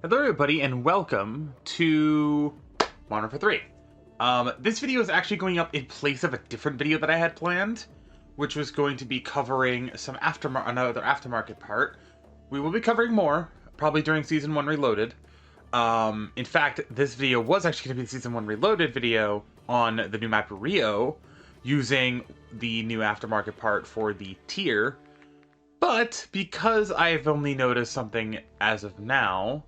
Hello everybody and welcome to Modern Warfare 3. This video is actually going up in place of a different video that I had planned, which was going to be covering some another aftermarket part. We will be covering more, probably during Season 1 Reloaded. In fact, this video was actually going to be the Season 1 Reloaded video on the new map Rio, using the new aftermarket part for the tier. But because I've only noticed something as of now,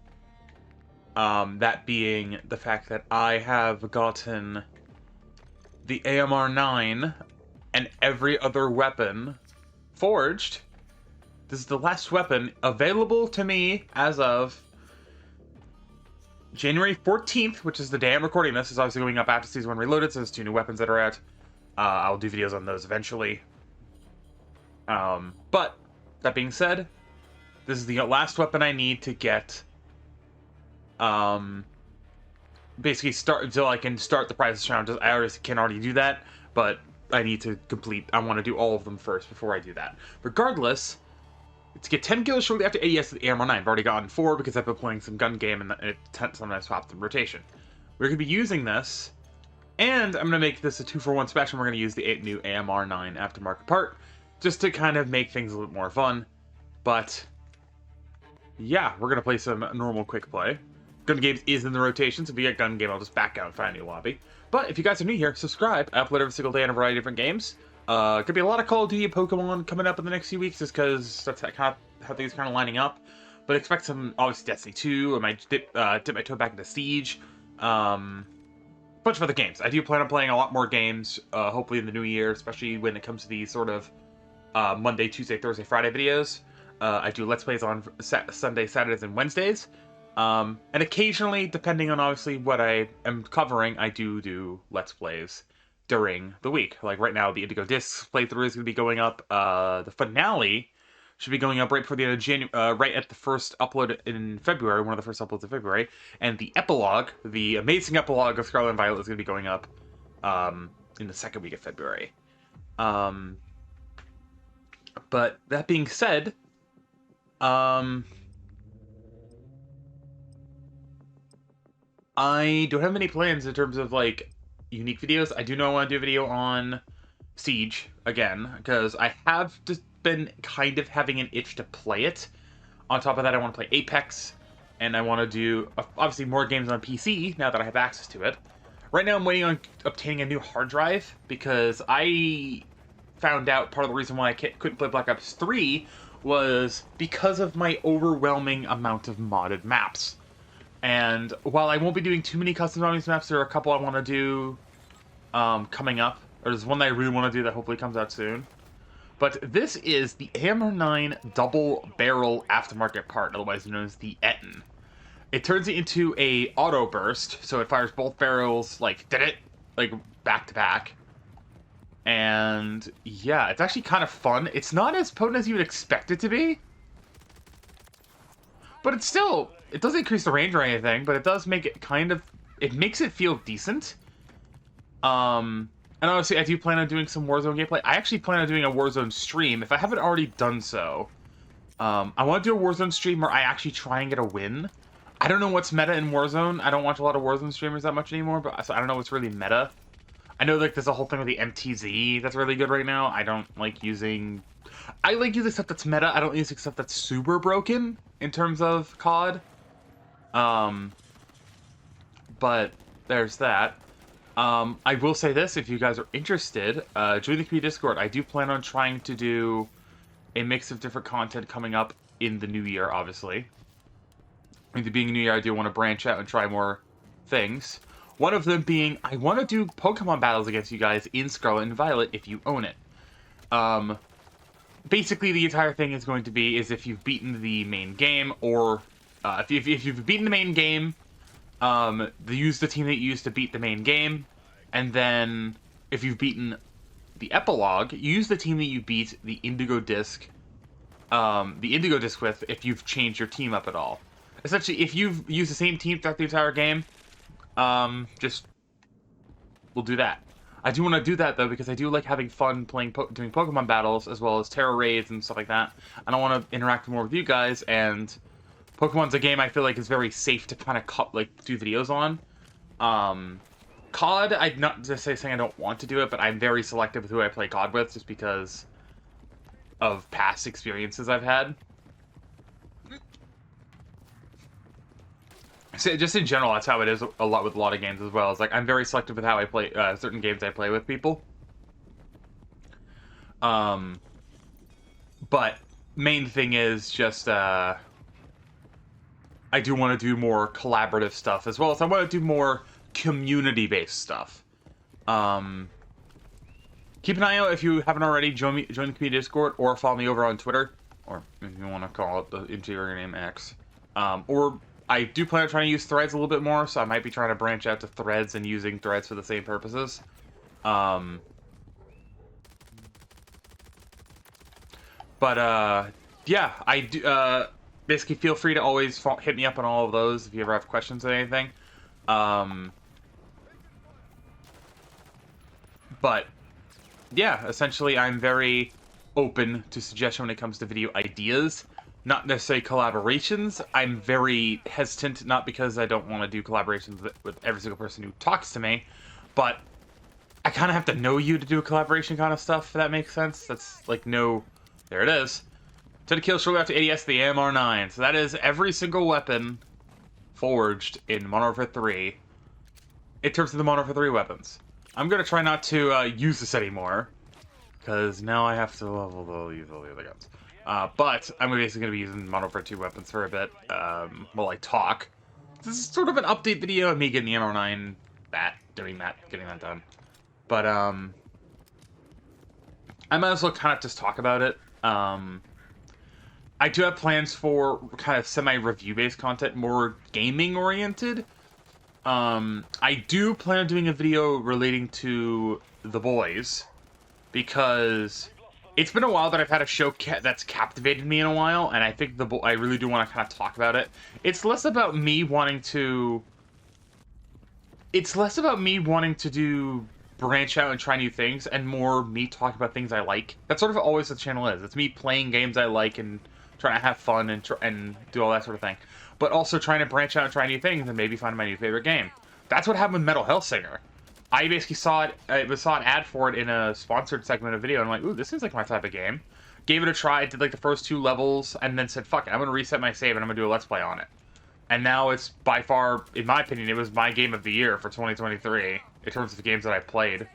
that being the fact that I have gotten the AMR-9 and every other weapon forged. This is the last weapon available to me as of January 14th, which is the day I'm recording this. It's obviously going up after Season 1 Reloaded, so there's 2 new weapons that are out. I'll do videos on those eventually. But, that being said, this is the last weapon I need to get basically start until I can start the prices round. I already do that, but I need to I want to do all of them first before I do that. Regardless, to get 10 kills shortly after ADS with the AMR-9. I've already gotten 4 because I've been playing some gun game and it sometimes swaps in rotation. We're going to be using this, and I'm going to make this a 2-for-1 special. We're going to use the new AMR-9 aftermarket part, just to kind of make things a little bit more fun. But yeah, we're going to play some normal quick play. Gun Games is in the rotation, so if you get Gun Game, I'll just back out and find a new lobby. But if you guys are new here, subscribe. I upload every single day on a variety of different games. Could be a lot of Call of Duty and Pokemon coming up in the next few weeks, just because that's how things are kind of lining up. But expect some, obviously, Destiny 2. I might dip my toe back into Siege. Bunch of other games. I do plan on playing a lot more games, hopefully in the new year, especially when it comes to these sort of Monday, Tuesday, Thursday, Friday videos. I do Let's Plays on Sunday, Saturdays, and Wednesdays. And occasionally, depending on obviously what I am covering, I do Let's Plays during the week. Like right now, the Indigo Discs playthrough is going to be going up. The finale should be going up right before the end of January, right at the first upload in February, one of the first uploads of February. And the epilogue, the amazing epilogue of Scarlet and Violet, is going to be going up in the second week of February. But that being said, I don't have many plans in terms of, like, unique videos. I do know I want to do a video on Siege, again, because I have just been kind of having an itch to play it. On top of that, I want to play Apex, and I want to do, obviously, more games on PC, now that I have access to it. Right now, I'm waiting on obtaining a new hard drive, because I found out part of the reason why I couldn't play Black Ops 3 was because of my overwhelming amount of modded maps. And while I won't be doing too many custom zombies maps, there are a couple I want to do coming up. There's one that I really want to do that hopefully comes out soon. But this is the AMR-9 double barrel aftermarket part, otherwise known as the ETN. It turns it into a auto burst, so it fires both barrels like back to back. And yeah, it's actually kind of fun. It's not as potent as you would expect it to be, but it's still, it doesn't increase the range or anything, but it does make it it makes it feel decent. And obviously I do plan on doing some Warzone gameplay. I actually plan on doing a Warzone stream, if I haven't already done so. I want to do a Warzone stream where I actually try and get a win. I don't know what's meta in Warzone. I don't watch a lot of Warzone streamers that much anymore, but so I don't know what's really meta. I know, like, there's a whole thing with the MTZ that's really good right now. I don't like using... I like using stuff that's meta. I don't use stuff that's super broken in terms of COD. But there's that. I will say this, if you guys are interested, join the community Discord. I do plan on trying to do a mix of different content coming up in the new year, obviously. With it being a new year, I do want to branch out and try more things. One of them being, I want to do Pokemon battles against you guys in Scarlet and Violet if you own it. Basically, the entire thing is going to be is if you've beaten the main game, or if you've beaten the main game, use the team that you used to beat the main game, and then if you've beaten the epilogue, use the team that you beat the Indigo Disc with if you've changed your team up at all. Essentially, if you've used the same team throughout the entire game, we'll do that. I do want to do that, though, because I do like having fun doing Pokemon battles, as well as Terror Raids and stuff like that. And I want to interact more with you guys, and Pokemon's a game I feel like is very safe to kind of do videos on. COD, I'm not just saying I don't want to do it, but I'm very selective with who I play COD with, just because of past experiences I've had. So just in general, that's how it is a lot with a lot of games as well. It's like I'm very selective with how I play certain games I play with people. But main thing is just I do want to do more collaborative stuff as well as I want to do more community-based stuff. Keep an eye out if you haven't already. Join the community Discord or follow me over on Twitter, or if you want to call it the interior name X. Or I do plan on trying to use Threads a little bit more, so I might be trying to branch out to Threads and using Threads for the same purposes. Yeah, I do. Basically, feel free to always hit me up on all of those if you ever have questions or anything. But yeah, essentially, I'm very open to suggestion when it comes to video ideas. Not necessarily collaborations. I'm very hesitant, not because I don't want to do collaborations with every single person who talks to me, but I kind of have to know you to do a collaboration kind of stuff, if that makes sense. That's like, no... There it is. 10 kills shortly after ADS, the AMR9. So that is every single weapon forged in Modern Warfare 3 in terms of the Modern Warfare 3 weapons. I'm going to try not to use this anymore, because now I have to use all the other guns. But I'm basically going to be using Modern Warfare 2 weapons for a bit while I talk. This is sort of an update video of me getting the MR9, getting that done. But I might as well kind of just talk about it. I do have plans for kind of semi-review based content, more gaming oriented. I do plan on doing a video relating to The Boys, because it's been a while that I've had a show that's captivated me in a while, and I think I really do want to kind of talk about it. It's less about me wanting to do branch out and try new things, and more me talking about things I like. That's sort of always the channel is. It's me playing games I like and trying to have fun and do all that sort of thing. But also trying to branch out and try new things and maybe find my new favorite game. That's what happened with Metal Hellsinger. I basically saw an ad for it in a sponsored segment of video, and I'm like, ooh, this seems like my type of game. Gave it a try, did like the first 2 levels, and then said, fuck it, I'm gonna reset my save and I'm gonna do a Let's Play on it. And now it's by far, in my opinion, it was my game of the year for 2023, in terms of the games that I've played.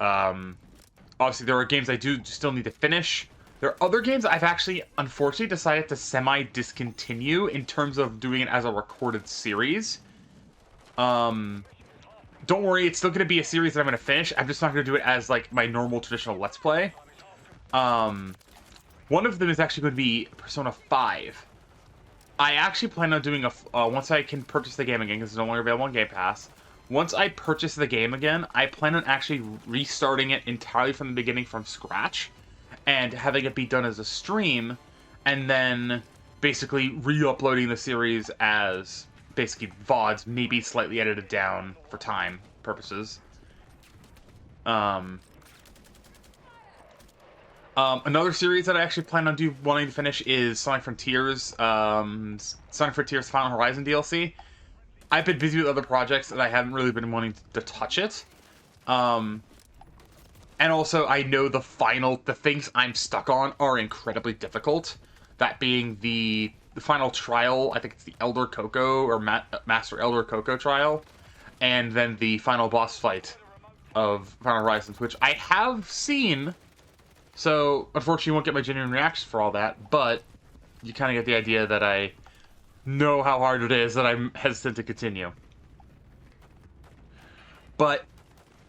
Obviously, there are games I do still need to finish. There are other games I've actually, unfortunately, decided to semi-discontinue in terms of doing it as a recorded series. Don't worry, it's still going to be a series that I'm going to finish. I'm just not going to do it as, like, my normal traditional Let's Play. One of them is actually going to be Persona 5. I actually plan on doing once I can purchase the game again, because it's no longer available on Game Pass. Once I purchase the game again, I plan on actually restarting it entirely from the beginning from scratch, and having it be done as a stream, and then basically re-uploading the series as basically VODs, maybe slightly edited down for time purposes. Another series that I actually plan on wanting to finish is Sonic Frontiers, Sonic Frontiers Final Horizon DLC. I've been busy with other projects and I haven't really been wanting to touch it. And also, I know the things I'm stuck on are incredibly difficult. That being the final trial, I think it's the Elder Coco, or Master Elder Coco trial, and then the final boss fight of Final Horizons, which I have seen. So, unfortunately, you won't get my genuine reaction for all that, but you kind of get the idea that I know how hard it is, that I'm hesitant to continue. But,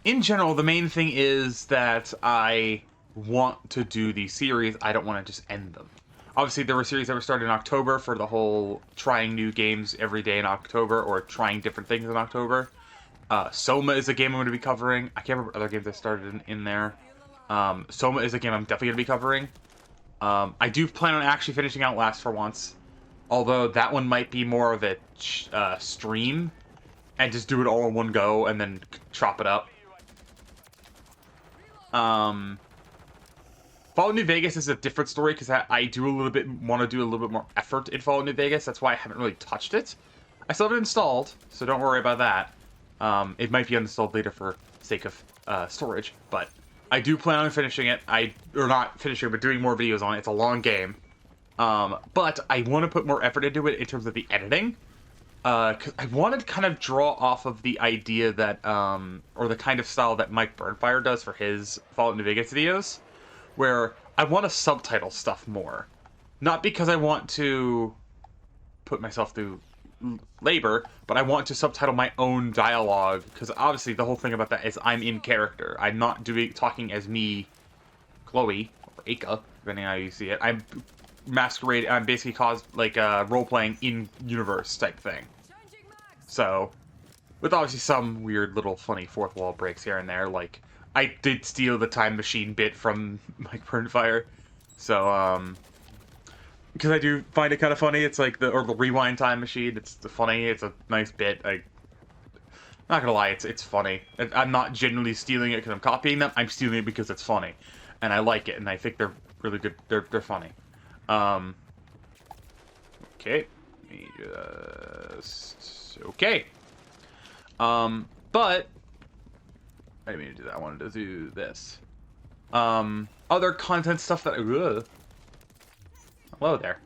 in general, the main thing is that I want to do these series. I don't want to just end them. Obviously, there were series that were started in October for the whole trying new games every day in October, or trying different things in October. Soma is a game I'm going to be covering. I can't remember other games I started in there. Soma is a game I'm definitely going to be covering. I do plan on actually finishing Outlast for once. Although that one might be more of a stream. And just do it all in one go and then chop it up. Fallout New Vegas is a different story because I do a little bit want to do a little bit more effort in Fallout New Vegas. That's why I haven't really touched it. I still have it installed, so don't worry about that. It might be uninstalled later for sake of storage, but I do plan on finishing it. Or not finishing it, but doing more videos on it. It's a long game. But I want to put more effort into it in terms of the editing. Because I want to kind of draw off of the idea that, or the kind of style that Mike Burnfire does for his Fallout New Vegas videos, where I want to subtitle stuff more. Not because I want to put myself through labor, but I want to subtitle my own dialogue, because obviously the whole thing about that is I'm in character. I'm not talking as me, Chloe, or Aika, depending on how you see it. I'm basically role-playing in-universe type thing. So, with obviously some weird little funny fourth wall breaks here and there, like, I did steal the time machine bit from Mike Burnfire, so, because I do find it kind of funny. It's like the rewind time machine. It's funny. It's a nice bit. Not gonna lie, it's funny. I'm not genuinely stealing it because I'm copying them. I'm stealing it because it's funny, and I like it, and I think they're really good. They're funny. Okay. Let me just... Okay. But... I didn't mean to do that. I wanted to do this. Other content stuff that... Ugh. Hello there.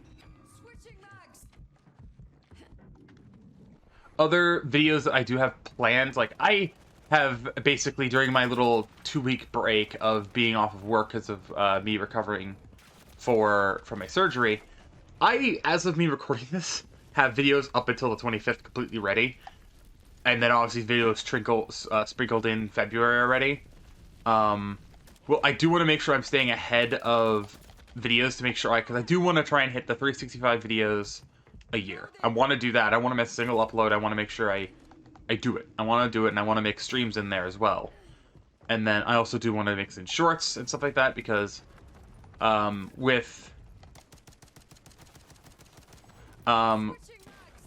Other videos that I do have planned, like, I have basically, during my little 2-week break of being off of work because of me recovering from my surgery, as of me recording this, have videos up until the 25th completely ready. And then obviously videos sprinkled in February already. Well, I do want to make sure I'm staying ahead of videos to make sure because I do want to try and hit the 365 videos a year. I want to do that. I want to make a single upload. I want to make sure I do it. I want to do it, and I want to make streams in there as well. And then I also do want to mix in shorts and stuff like that because with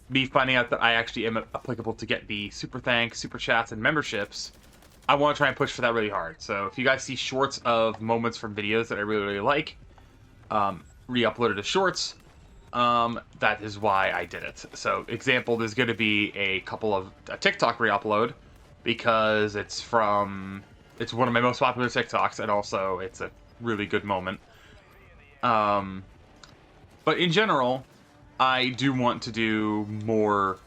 me finding out that I actually am applicable to get the super thanks, super chats, and memberships, I want to try and push for that really hard. So if you guys see shorts of moments from videos that I really, really like, re-uploaded as shorts, that is why I did it. So example, there's going to be a TikTok re-upload because it's one of my most popular TikToks, and also it's a really good moment. But in general, I do want to do more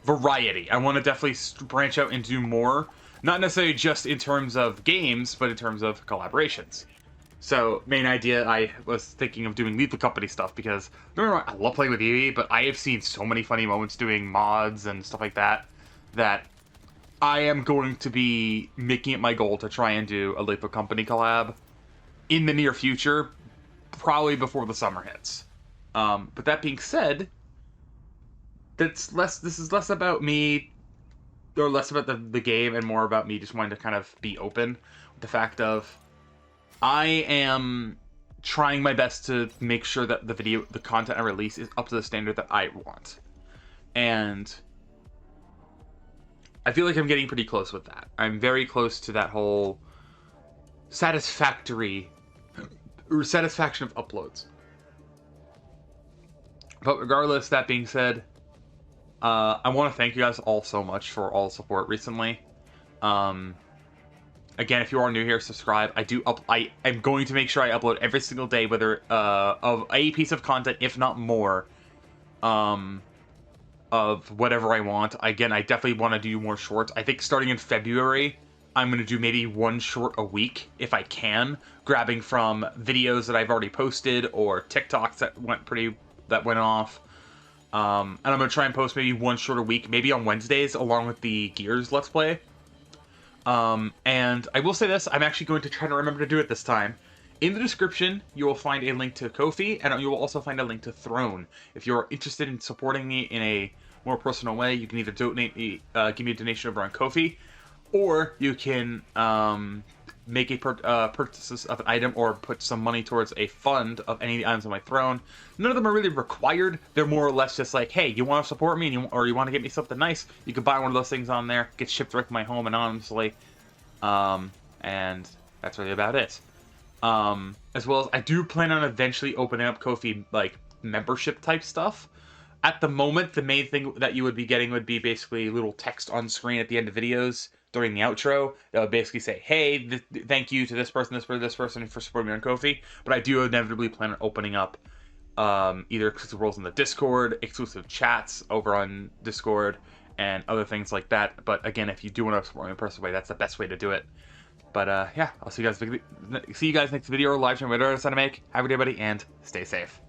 variety. I want to definitely branch out and do more, not necessarily just in terms of games, but in terms of collaborations. So, main idea, I was thinking of doing Leave the Company stuff because, remember, I love playing with Evie, but I have seen so many funny moments doing mods and stuff like that, that I am going to be making it my goal to try and do a Leave the Company collab in the near future, probably before the summer hits. But that being said, this is less about me, or less about the game, and more about me just wanting to kind of be open with the fact of I am trying my best to make sure that the content I release is up to the standard that I want. And I feel like I'm getting pretty close with that. I'm very close to that whole satisfaction of uploads. But regardless, that being said, I want to thank you guys all so much for all the support recently. Again, if you are new here, subscribe. I am going to make sure I upload every single day, whether of a piece of content, if not more, of whatever I want. Again, I definitely want to do more shorts. I think starting in February, I'm going to do maybe one short a week, if I can, grabbing from videos that I've already posted or TikToks that went off. And I'm going to try and post maybe one short a week, maybe on Wednesdays, along with the Gears Let's Play. And I will say this, I'm actually going to try to remember to do it this time. In the description, you will find a link to Ko-fi, and you will also find a link to Throne. If you're interested in supporting me in a more personal way, you can either give me a donation over on Ko-fi, or you can make a purchase of an item or put some money towards a fund of any of the items on my throne. None of them are really required. They're more or less just like, hey, you want to support me or you want to get me something nice, you can buy one of those things on there, get shipped right to my home anonymously, and that's really about it. As well as I do plan on eventually opening up Ko-fi like membership type stuff. At the moment, the main thing that you would be getting would be basically little text on screen at the end of videos during the outro that would basically say, "Hey, thank you to this person, this person for supporting me on Ko-fi." But I do inevitably plan on opening up either exclusive roles in the Discord, exclusive chats over on Discord, and other things like that. But again, if you do want to support me in a personal way, that's the best way to do it. But yeah, I'll see you guys next video or live stream, whatever I decide to make. Have a good day, buddy, and stay safe.